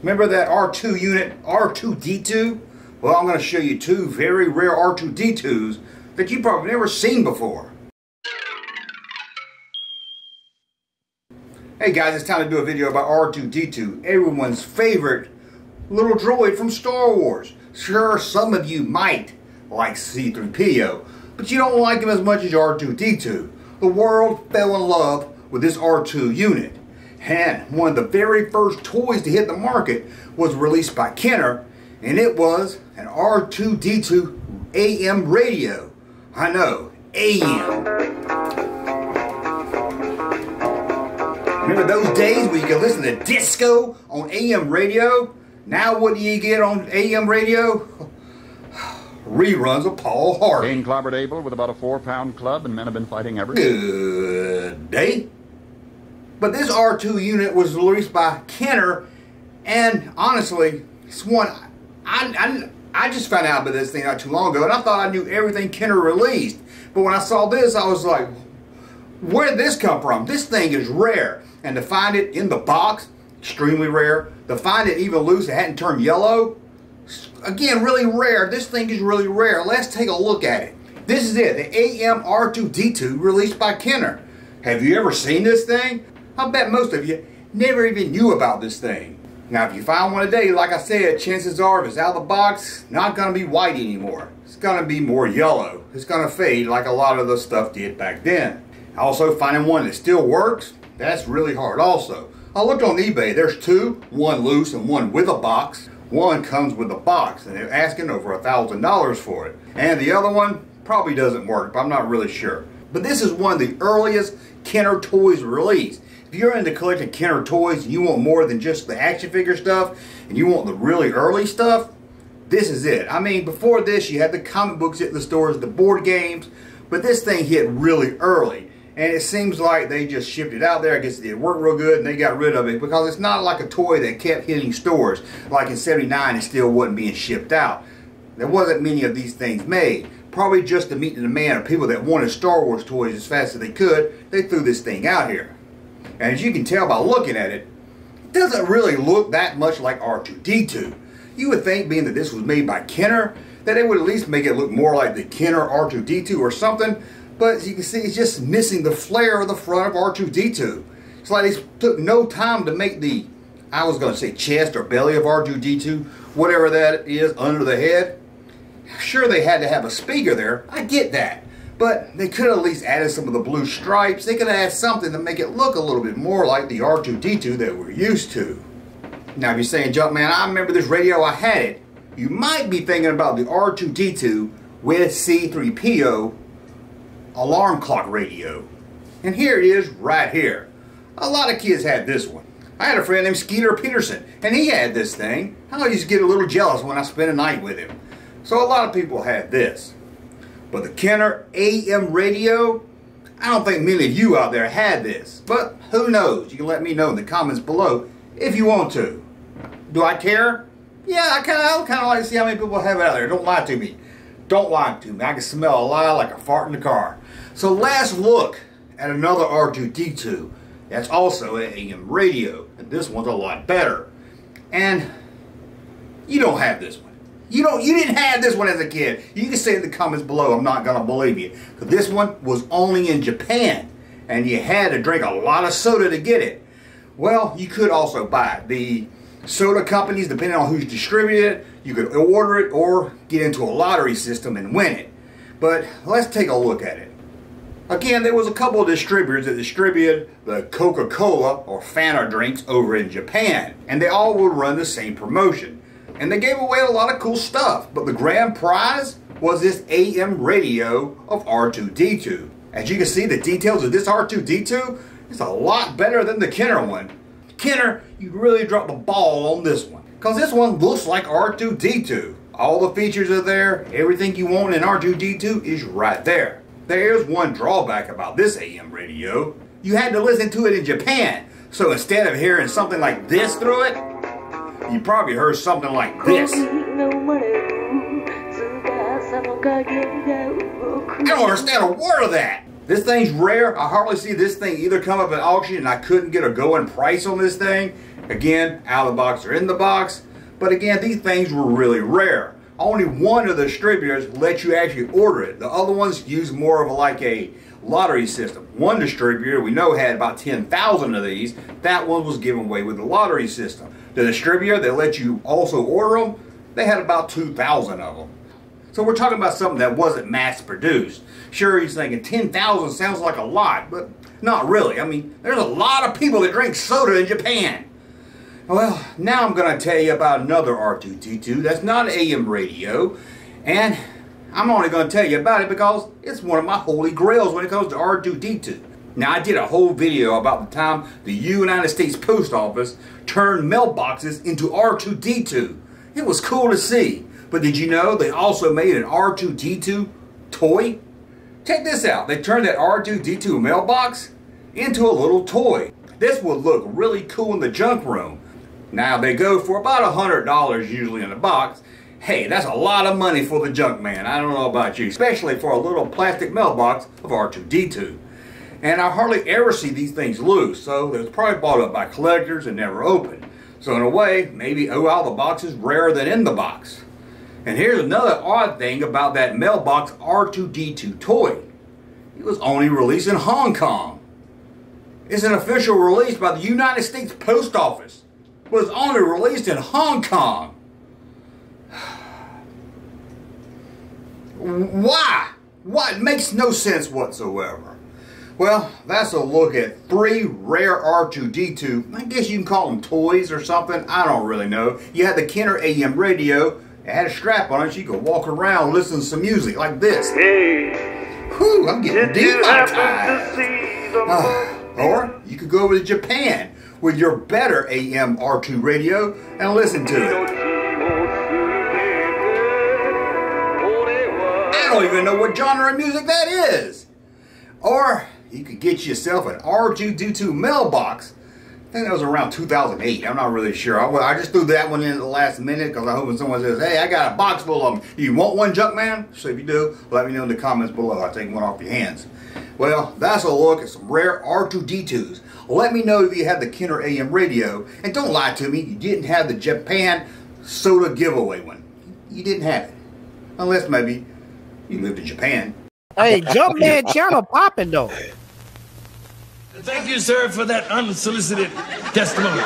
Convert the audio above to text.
Remember that R2 unit, R2-D2? Well, I'm going to show you two very rare R2-D2s that you've probably never seen before. Hey guys, it's time to do a video about R2-D2, everyone's favorite little droid from Star Wars. Sure, some of you might like C-3PO, but you don't like him as much as R2-D2. The world fell in love with this R2 unit. And one of the very first toys to hit the market was released by Kenner, and it was an R2-D2 AM radio. I know, AM. Remember those days when you could listen to disco on AM radio? Now what do you get on AM radio? Reruns of Paul Harvey. Kane clobbered Abel with about a 4-pound club, and men have been fighting ever since. Good day. But this R2 unit was released by Kenner, and honestly, it's one I just found out about this thing not too long ago, and I thought I knew everything Kenner released. But when I saw this, I was like, where did this come from? This thing is rare, and to find it in the box, extremely rare. To find it even loose, it hadn't turned yellow, again, really rare. This thing is really rare. Let's take a look at it. This is it, the AM R2-D2 released by Kenner. Have you ever seen this thing? I bet most of you never even knew about this thing. Now if you find one today, like I said, chances are if it's out of the box, not going to be white anymore. It's going to be more yellow. It's going to fade like a lot of the stuff did back then. Also, finding one that still works, that's really hard also. I looked on eBay, there's two, one loose and one with a box. One comes with a box, and they're asking over $1,000 for it. And the other one probably doesn't work, but I'm not really sure. But this is one of the earliest Kenner toys released. If you're into collecting Kenner toys and you want more than just the action figure stuff, and you want the really early stuff, this is it. I mean, before this, you had the comic books at the stores, the board games, but this thing hit really early. And it seems like they just shipped it out there. I guess it worked real good and they got rid of it because it's not like a toy that kept hitting stores. Like in '79, it still wasn't being shipped out. There wasn't many of these things made. Probably just to meet the demand of people that wanted Star Wars toys as fast as they could, they threw this thing out here. And as you can tell by looking at it, it doesn't really look that much like R2-D2. You would think, being that this was made by Kenner, that they would at least make it look more like the Kenner R2-D2 or something. But as you can see, it's just missing the flare of the front of R2-D2. It's like they took no time to make the, I was going to say chest or belly of R2-D2, whatever that is, under the head. Sure, they had to have a speaker there. I get that. But they could have at least added some of the blue stripes. They could have added something to make it look a little bit more like the R2-D2 that we're used to. Now, if you're saying, Junkman, I remember this radio, I had it. You might be thinking about the R2-D2 with C-3PO alarm clock radio. And here it is right here. A lot of kids had this one. I had a friend named Skeeter Peterson, and he had this thing. I used to get a little jealous when I spent a night with him. So a lot of people had this. But the Kenner AM radio, I don't think many of you out there had this. But who knows? You can let me know in the comments below if you want to. Do I care? Yeah, I kind of like to see how many people have it out there. Don't lie to me. Don't lie to me. I can smell a lie like a fart in the car. So let's look at another R2-D2 that's also an AM radio. And this one's a lot better. And you don't have this one. You didn't have this one as a kid. You can say in the comments below, I'm not going to believe you. Because this one was only in Japan. And you had to drink a lot of soda to get it. Well, you could also buy it. The soda companies, depending on who's distributed it, you could order it or get into a lottery system and win it. But let's take a look at it. Again, there was a couple of distributors that distributed the Coca-Cola or Fanta drinks over in Japan. And they all would run the same promotion. And they gave away a lot of cool stuff. But the grand prize was this AM radio of R2-D2. As you can see, the details of this R2-D2 is a lot better than the Kenner one. Kenner, you really dropped the ball on this one. Because this one looks like R2-D2. All the features are there. Everything you want in R2-D2 is right there. There's one drawback about this AM radio. You had to listen to it in Japan. So instead of hearing something like this through it, you probably heard something like this. I don't understand a word of that. This thing's rare. I hardly see this thing either come up at auction and I couldn't get a going price on this thing. Again, out of the box or in the box. But again, these things were really rare. Only one of the distributors let you actually order it. The other ones use more of like a lottery system. One distributor we know had about 10,000 of these. That one was given away with the lottery system. The distributor that let you also order them, they had about 2,000 of them. So we're talking about something that wasn't mass produced. Sure, he's thinking 10,000 sounds like a lot, but not really. I mean, there's a lot of people that drink soda in Japan. Well, now I'm going to tell you about another R2-D2 that's not an AM radio, and I'm only going to tell you about it because it's one of my holy grails when it comes to R2-D2. Now, I did a whole video about the time the United States Post Office turned mailboxes into R2-D2. It was cool to see, but did you know they also made an R2-D2 toy? Check this out, they turned that R2-D2 mailbox into a little toy. This would look really cool in the junk room. Now they go for about $100 usually in a box. Hey, that's a lot of money for the junk man. I don't know about you, especially for a little plastic mailbox of R2-D2. And I hardly ever see these things loose, so it was probably bought up by collectors and never opened. So in a way, maybe out of the box is rarer than in the box. And here's another odd thing about that mailbox R2-D2 toy. It was only released in Hong Kong. It's an official release by the United States Post Office. It was only released in Hong Kong. Why? Why? It makes no sense whatsoever. Well, that's a look at 3 rare R2-D2. I guess you can call them toys or something. I don't really know. You had the Kenner AM radio. It had a strap on it. You could walk around, listen to some music like this. Hey, whew, I'm getting demonetized. Or you could go over to Japan with your better AM R2 radio and listen to it. I don't even know what genre of music that is. Or you could get yourself an R2-D2 mailbox. I think that was around 2008. I'm not really sure. I just threw that one in at the last minute because I hope when someone says, hey, I got a box full of them. You want one, Junkman? So if you do, let me know in the comments below. I'll take one off your hands. Well, that's a look at some rare R2-D2s. Let me know if you have the Kenner AM radio. And don't lie to me, you didn't have the Japan soda giveaway one. You didn't have it. Unless maybe you moved to Japan. Hey, Junkman channel popping though. thank you, sir, for that unsolicited testimony.